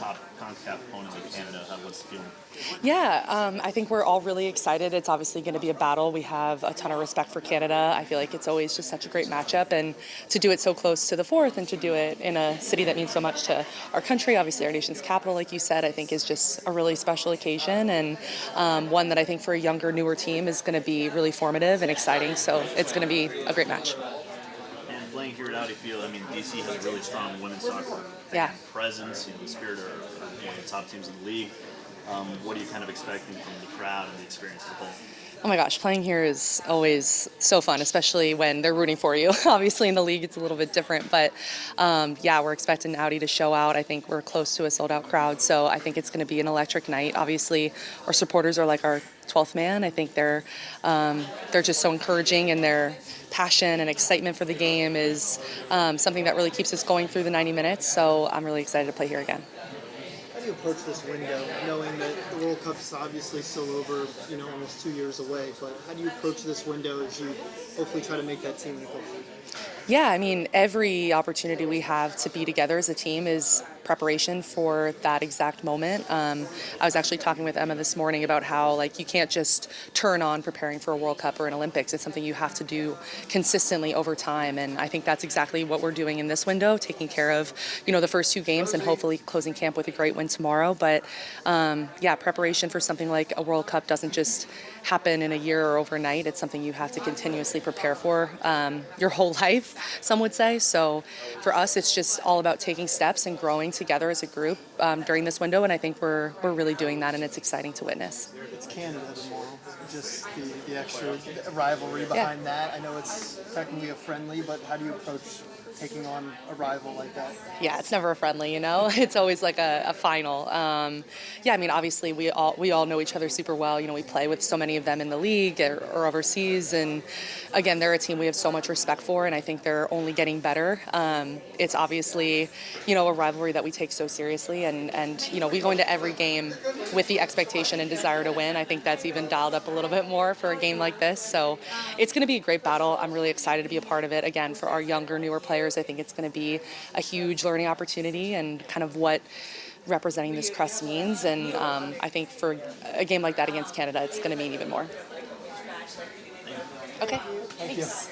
top CONCACAF opponent like Canada. What's the feeling? Yeah, I think we're all really excited. It's obviously going to be a battle. We have a ton of respect for Canada. I feel like it's always just such a great matchup, and to do it so close to the fourth and to do it in a city that means so much to our country, obviously our nation's capital, like you said, I think is just a really special occasion, and one that I think for a younger, newer team is going to be really formative and exciting. So it's going to be a great match. And playing here at Audi Field, I mean, DC has a really strong women's soccer Yeah. presence. The Spirit are one of the top teams in the league. What are you kind of expecting from the crowd and the experience as a whole? Oh my gosh, playing here is always so fun, especially when they're rooting for you. Obviously, in the league, it's a little bit different, but yeah, we're expecting Audi to show out. I think we're close to a sold-out crowd, so I think it's going to be an electric night. Obviously, our supporters are like our 12th man. I think they're just so encouraging, and their passion and excitement for the game is something that really keeps us going through the 90 minutes. So I'm really excited to play here again. How do you approach this window, knowing that the World Cup is obviously still over, almost 2 years away, but how do you approach this window as you hopefully try to make that team equal? Yeah, I mean, every opportunity we have to be together as a team is preparation for that exact moment. I was actually talking with Emma this morning about how, like, you can't just turn on preparing for a World Cup or an Olympics. It's something you have to do consistently over time, and I think that's exactly what we're doing in this window, taking care of, the first two games and hopefully closing camp with a great win tomorrow. But yeah, preparation for something like a World Cup doesn't just happen in a year or overnight. It's something you have to continuously prepare for your whole life, some would say. So for us, it's just all about taking steps and growing together as a group during this window, and I think we're really doing that, and it's exciting to witness. It's Canada tomorrow, just the extra rivalry behind that. I know it's technically a friendly, but how do you approach taking on a rival like that? Yeah, it's never a friendly, It's always like a final. Yeah, I mean, obviously we all know each other super well. We play with so many of them in the league or overseas, and again, they're a team we have so much respect for, and I think they're only getting better. It's obviously, a rivalry that we take so seriously, and we go into every game with the expectation and desire to win. I think that's even dialed up a little bit more for a game like this. So it's going to be a great battle. I'm really excited to be a part of it. Again, for our younger, newer players, I think it's going to be a huge learning opportunity and kind of what representing this crest means. And I think for a game like that against Canada, it's going to mean even more. Okay, thanks.